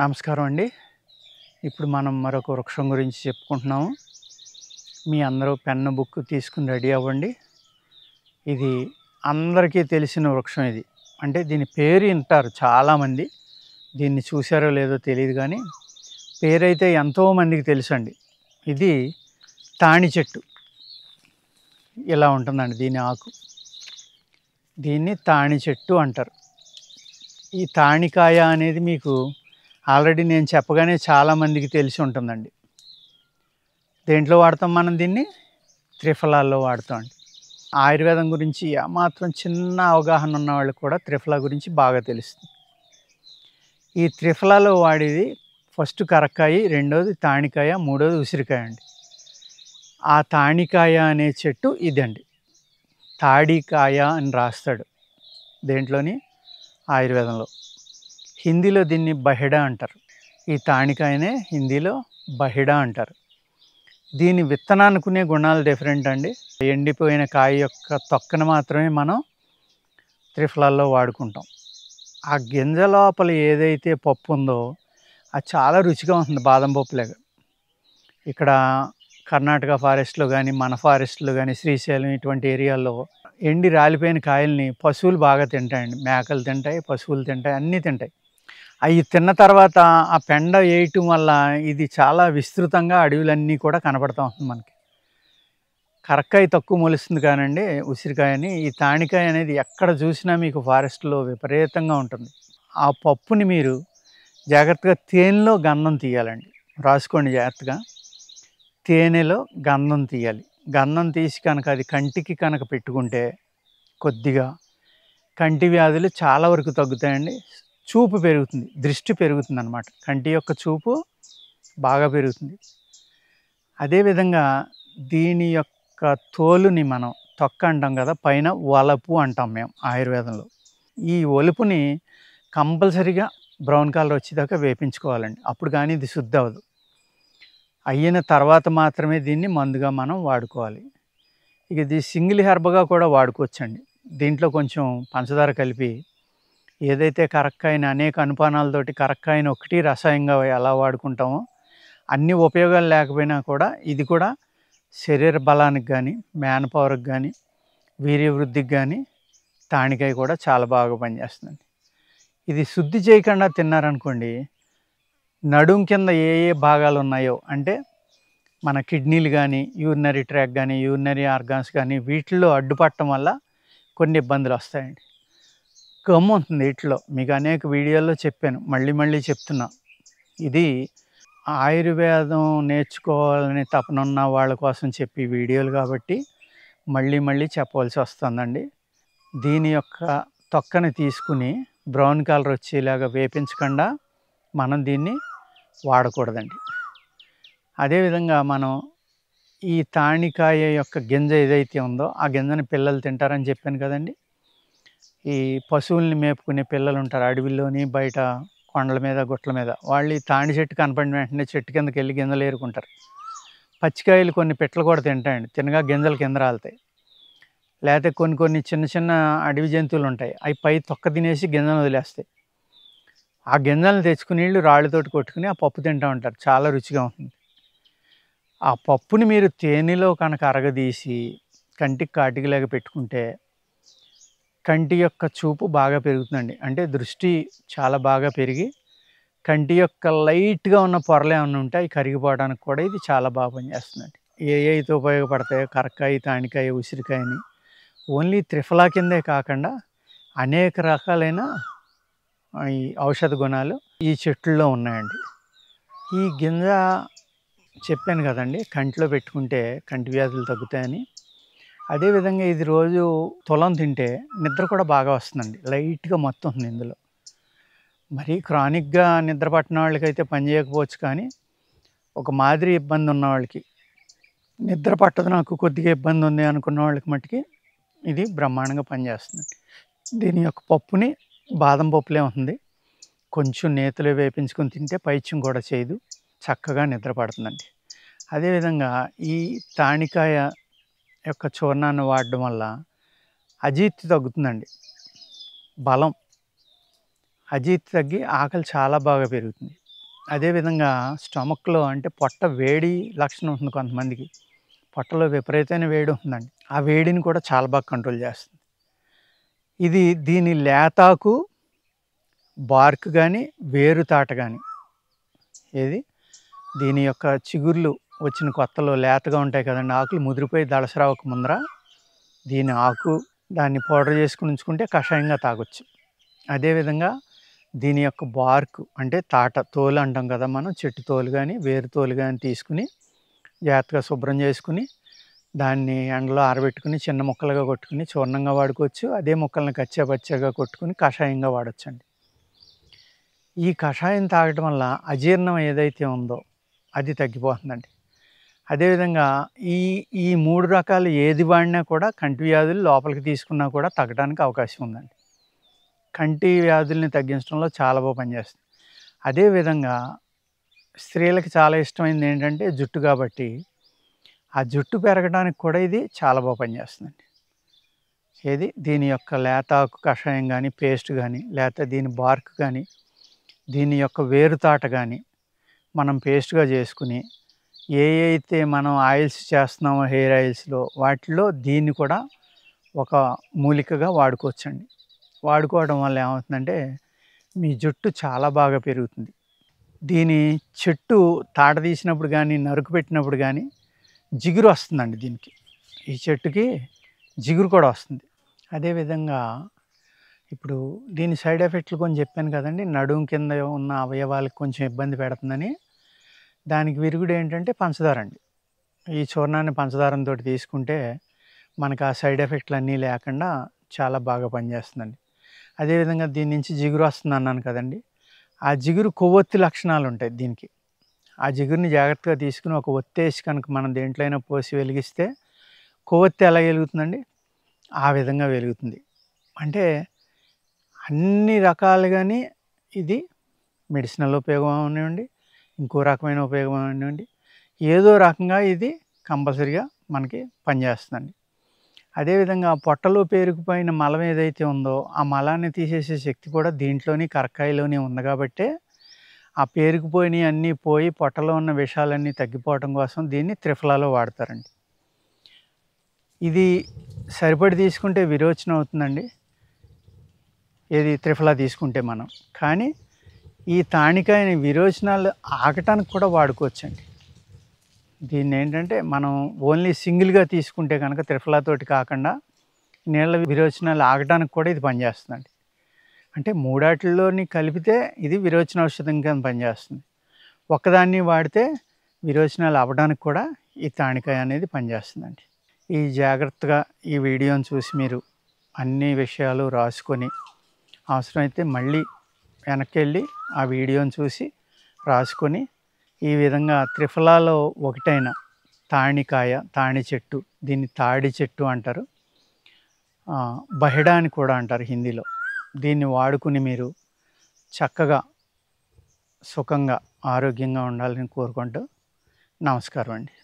నమస్కారం అండి. ఇప్పుడు మనం మరొక వృక్షం గురించి చెప్పుకుంటున్నాము. మీ అందరూ పెన్ను, బుక్ తీసుకొని రెడీ అవ్వండి. ఇది అందరికీ తెలిసిన వృక్షం ఇది. అంటే దీని పేరు వింటారు చాలామంది. దీన్ని చూసారో లేదో తెలీదు గానీ, పేరైతే ఎంతోమందికి తెలుసండి. ఇది తాళి చెట్టు. ఇలా ఉంటుందండి దీని ఆకు. దీన్ని తాళి చెట్టు అంటారు. ఈ తాళికాయ అనేది మీకు ఆల్రెడీ నేను చెప్పగానే చాలామందికి తెలిసి ఉంటుందండి. దేంట్లో వాడతాం మనం దీన్ని? త్రిఫలాల్లో వాడతామండి. ఆయుర్వేదం గురించి ఏమాత్రం చిన్న అవగాహన ఉన్న వాళ్ళకి కూడా త్రిఫలా గురించి బాగా తెలుస్తుంది. ఈ త్రిఫలాలో వాడేది ఫస్ట్ కరక్కాయ, రెండోది తాళికాయ, మూడోది ఉసిరికాయ అండి. ఆ తాళికాయ అనే చెట్టు ఇదండి. తాడికాయ అని రాస్తాడు దేంట్లోని? ఆయుర్వేదంలో. హిందీలో దీన్ని బహిడా అంటారు. ఈ తాళికాయనే హిందీలో బహిడా అంటారు. దీని విత్తనానుకునే గుణాలు డిఫరెంట్ అండి. ఎండిపోయిన కాయ యొక్క తొక్కను మాత్రమే మనం త్రిఫలాల్లో వాడుకుంటాం. ఆ గింజ లోపల ఏదైతే పప్పు ఉందో అది చాలా రుచిగా ఉంటుంది, బాదం పప్పులాగా. ఇక్కడ కర్ణాటక ఫారెస్ట్లో కానీ, మన ఫారెస్ట్లో కానీ, శ్రీశైలం ఇటువంటి ఏరియాల్లో ఎండి రాలిపోయిన కాయల్ని పశువులు బాగా తింటాయండి. మేకలు తింటాయి, పశువులు తింటాయి, అన్నీ తింటాయి. అవి తిన్న తర్వాత ఆ పెండ వేయటం వల్ల ఇది చాలా విస్తృతంగా అడవులన్నీ కూడా కనపడతా ఉంటుంది మనకి. కరక్కాయ తక్కువ మొలుస్తుంది కానండి ఉసిరికాయని. ఈ తాళికాయ అనేది ఎక్కడ చూసినా మీకు ఫారెస్ట్లో విపరీతంగా ఉంటుంది. ఆ పప్పుని మీరు జాగ్రత్తగా తేనెలో గంధం తీయాలండి. రాసుకోండి జాగ్రత్తగా. తేనెలో గంధం తీయాలి. గంధం తీసి కనుక అది కంటికి కనుక పెట్టుకుంటే కొద్దిగా కంటి వ్యాధులు చాలా వరకు తగ్గుతాయండి. చూపు పెరుగుతుంది, దృష్టి పెరుగుతుంది అన్నమాట. కంటి యొక్క చూపు బాగా పెరుగుతుంది. అదేవిధంగా దీని యొక్క తోలుని మనం తొక్క అంటాం కదా, పైన ఒలపు అంటాం మేము ఆయుర్వేదంలో. ఈ ఒలుపుని కంపల్సరీగా బ్రౌన్ కలర్ వచ్చేదాకా వేపించుకోవాలండి. అప్పుడు కానీ ఇది శుద్ధి అవ్వదు. అయిన తర్వాత మాత్రమే దీన్ని మందుగా మనం వాడుకోవాలి. ఇక ఇది సింగిల్ హెర్బ్గా కూడా వాడుకోవచ్చండి. దీంట్లో కొంచెం పంచదార కలిపి ఏదైతే కరక్కాయని అనేక అనుపానాలతోటి కరక్కాయని ఒకటి రసాయంగా ఎలా వాడుకుంటామో, అన్ని ఉపయోగాలు లేకపోయినా కూడా ఇది కూడా శరీర బలానికి కానీ, మ్యాన్ పవర్కి కానీ, వీర్యవృద్ధికి కానీ తాళికాయ కూడా చాలా బాగా పనిచేస్తుందండి. ఇది శుద్ధి చేయకుండా తిన్నారనుకోండి, నడుం కింద ఏ ఏ భాగాలు ఉన్నాయో అంటే మన కిడ్నీలు కానీ, యూరినరీ ట్రాక్ కానీ, యూరినరీ ఆర్గాన్స్ కానీ వీటిల్లో అడ్డుపడటం వల్ల కొన్ని ఇబ్బందులు వస్తాయండి. గమ్ము ఉంటుంది వీటిలో. మీకు అనేక వీడియోల్లో చెప్పాను, మళ్ళీ మళ్ళీ చెప్తున్నా. ఇది ఆయుర్వేదం నేర్చుకోవాలని తపనున్న వాళ్ళ కోసం చెప్పి వీడియోలు కాబట్టి మళ్ళీ మళ్ళీ చెప్పవలసి వస్తుందండి. దీని యొక్క తొక్కని తీసుకుని బ్రౌన్ కలర్ వచ్చేలాగా వేపించకుండా మనం దీన్ని వాడకూడదండి. అదేవిధంగా మనం ఈ తాళికాయ యొక్క గింజ ఏదైతే ఉందో ఆ గింజని పిల్లలు తింటారని చెప్పాను కదండి. ఈ పశువుల్ని మేపుకునే పిల్లలు ఉంటారు అడవిలోని, బయట కొండల మీద, గుట్టల మీద. వాళ్ళు ఈ తాళి చెట్టు కనపడిన వెంటనే చెట్టు కిందకి వెళ్ళి గింజలు ఏరుకుంటారు. పచ్చికాయలు కొన్ని పిట్టలు కూడా తింటాయండి. తినగా గింజలు కింద రాలుతాయి. లేకపోతే కొన్ని కొన్ని చిన్న చిన్న అడవి జంతువులు ఉంటాయి, అవి పై తొక్క తినేసి గింజలు వదిలేస్తాయి. ఆ గింజలను తెచ్చుకుని వీళ్ళు రాళ్ళతోటి కొట్టుకుని ఆ పప్పు తింటూ ఉంటారు. చాలా రుచిగా ఉంటుంది. ఆ పప్పుని మీరు తేనెలో కనుక అరగదీసి కంటికి కాటికిలాగా పెట్టుకుంటే కంటి యొక్క చూపు బాగా పెరుగుతుందండి. అంటే దృష్టి చాలా బాగా పెరిగి కంటి యొక్క లైట్గా ఉన్న పొరలు ఏమన్నా ఉంటే అవి కరిగిపోవడానికి కూడా ఇది చాలా బాగా పనిచేస్తుందండి. ఏ అయితే ఉపయోగపడతాయో కరక్కాయ, తాళికాయ, ఉసిరికాయని ఓన్లీ త్రిఫలా కిందే కాకుండా అనేక రకాలైన ఈ ఔషధ గుణాలు ఈ చెట్లలో ఉన్నాయండి. ఈ గింజ చెప్పాను కదండి, కంటిలో పెట్టుకుంటే కంటి వ్యాధులు తగ్గుతాయని. అదేవిధంగా ఇది రోజు తులం తింటే నిద్ర కూడా బాగా వస్తుందండి. లైట్గా మొత్తం ఉంది ఇందులో. మరీ క్రానిక్గా నిద్ర పట్టిన వాళ్ళకైతే పని చేయకపోవచ్చు, కానీ ఒక మాదిరి ఇబ్బంది ఉన్న వాళ్ళకి, నిద్ర పట్టదు నాకు కొద్దిగా ఇబ్బంది ఉంది అనుకున్న వాళ్ళకి మట్టుకి ఇది బ్రహ్మాండంగా పనిచేస్తుందండి. దీని యొక్క పప్పుని బాదం పప్పులే ఉంటుంది. కొంచెం నేతిలో వేపించుకొని తింటే పైత్యం కూడా చేయదు, చక్కగా నిద్ర పడుతుందండి. అదేవిధంగా ఈ తాళికాయ యొక్క చూర్ణాన్ని వాడడం వల్ల అజీర్తి తగ్గుతుందండి. బలం అజీర్తి తగ్గి ఆకలి చాలా బాగా పెరుగుతుంది. అదేవిధంగా స్టమక్‌లో అంటే పొట్ట వేడి లక్షణం ఉంటుంది కొంతమందికి. పొట్టలో విపరీతమైన వేడి ఉంటుందండి. ఆ వేడిని కూడా చాలా బాగా కంట్రోల్ చేస్తుంది. ఇది దీని లేతాకు, బార్క్ గాని, వేరు తాట గాని ఏది దీని యొక్క చిగుర్లు వచ్చిన కొత్తలో లేతగా ఉంటాయి కదండీ! ఆకులు ముదిరిపోయి దళసరావక ముందర దీని ఆకు దాన్ని పౌడర్ చేసుకొని ఉంచుకుంటే కషాయంగా తాగొచ్చు. అదేవిధంగా దీని యొక్క బార్క్ అంటే తాట తోలు అంటాం కదా మనం, చెట్టు తోలు గాని, వేరు తోలు గాని తీసుకుని జాగ్రత్తగా శుభ్రం చేసుకుని, దాన్ని ఎండలో ఆరబెట్టుకుని చిన్న ముక్కలుగా కొట్టుకుని చూర్ణంగా వాడుకోవచ్చు. అదే ముక్కల్ని కచ్చా పచ్చాగా కొట్టుకుని కషాయంగా వాడొచ్చండి. ఈ కషాయం తాగటం వల్ల అజీర్ణం ఏదైతే ఉందో అది తగ్గిపోతుందండి. అదేవిధంగా ఈ ఈ 3 రకాలు ఏది వాడినా కూడా కంటి వ్యాధులు లోపలికి తీసుకున్నా కూడా తగ్గడానికి అవకాశం ఉందండి. కంటి వ్యాధుల్ని తగ్గించడంలో చాలా బాగా పనిచేస్తుంది. అదేవిధంగా స్త్రీలకి చాలా ఇష్టమైంది ఏంటంటే జుట్టు కాబట్టి, ఆ జుట్టు పెరగడానికి కూడా ఇది చాలా బాగా పనిచేస్తుందండి. దీని యొక్క లేతాకు కషాయం గానీ, పేస్ట్ గానీ, లేతే దీని బార్క్ గానీ, దీని యొక్క వేరుతాట గానీ మనం పేస్ట్‌గా చేసుకుని, అయితే మనం ఆయిల్స్ చేస్తున్నామో హెయిర్ ఆయిల్స్‌లో వాటిలో దీన్ని కూడా ఒక మూలికగా వాడుకోవచ్చండి. వాడుకోవడం వల్ల ఏమవుతుందంటే, మీ జుట్టు చాలా బాగా పెరుగుతుంది. దీని చెట్టు తాట తీసినప్పుడు గానీ, నరుకు పెట్టినప్పుడు గానీ జిగురు వస్తుందండి దీనికి. ఈ చెట్టుకి జిగురు కూడా వస్తుంది. అదేవిధంగా ఇప్పుడు దీని సైడ్ ఎఫెక్ట్‌లు కొన్ని చెప్పాను కదండీ! నడుము కింద ఉన్న అవయవాలకు కొంచెం ఇబ్బంది పెడుతుందని. దానికి విరుగుడు ఏంటంటే పంచదారండి. ఈ చూర్ణాన్ని పంచదారంతోటి తీసుకుంటే మనకు ఆ సైడ్ ఎఫెక్ట్‌లన్నీ లేకుండా చాలా బాగా పనిచేస్తుందండి. అదేవిధంగా దీని నుంచి జిగురు వస్తుందన్నాను కదండీ! ఆ జిగురు కొవ్వొత్తి లక్షణాలుంటాయి దీనికి. ఆ జిగురుని జాగ్రత్తగా తీసుకొని ఒక ఒత్తేసి కనుక మనం దేంట్లో అయినా పోసి వెలిగిస్తే కొవ్వొత్తి ఎలా వెలుగుతుందండి? ఆ విధంగా వెలుగుతుంది. అంటే అన్ని రకాలుగాని ఇది మెడిసినల్ ఉపయోగం అవనివ్వండి, ఇంకో రకమైన ఉపయోగం అవనివ్వండి, ఏదో రకంగా ఇది కంపల్సరీగా మనకి పనిచేస్తుందండి. అదేవిధంగా పొట్టలో పేరుకుపోయిన మలం ఏదైతే ఉందో, ఆ మలాన్ని తీసేసే శక్తి కూడా దీంట్లోని కరక్కాయలోనే ఉంది కాబట్టే, ఆ పేరుకుపోయినయి అన్నీ పోయి పొట్టలో ఉన్న విషాలన్నీ తగ్గిపోవటం కోసం దీన్ని త్రిఫలాలో వాడతారండి. ఇది సరిపడి తీసుకుంటే విరోచనం అవుతుందండి. త్రిఫలా తీసుకుంటే మనం. కానీ ఈ తానికాయని విరోచనాలు ఆగటానికి కూడా వాడుకోవచ్చండి. దీన్నేంటంటే మనం ఓన్లీ సింగిల్‌గా తీసుకుంటే గనక త్రిఫలాతోటి కాకుండా నీళ్ళ విరోచనాలు ఆగటానికి కూడా ఇది పనిచేస్తుందండి. అంటే మూడాటిల్లోని కలిపితే ఇది విరోచన ఔషధం కింద పనిచేస్తుంది. ఒక్కదాన్ని వాడితే విరోచనాలు అవ్వడానికి కూడా ఈ తానికాయ అనేది పనిచేస్తుందండి. ఈ జాగ్రత్తగా ఈ వీడియోని చూసి మీరు అన్ని విషయాలు రాసుకొని, అవసరమైతే మళ్ళీ వెనక్కెళ్ళి ఆ వీడియోని చూసి రాసుకొని, ఈ విధంగా త్రిఫలాలో ఒకటైన తానికాయ, తాడి చెట్టు, దీన్ని తాడి చెట్టు అంటారు. బహిడా అని కూడా అంటారు హిందీలో. దీన్ని వాడుకుని మీరు చక్కగా, సుఖంగా, ఆరోగ్యంగా ఉండాలని కోరుకుంటూ నమస్కారం అండి.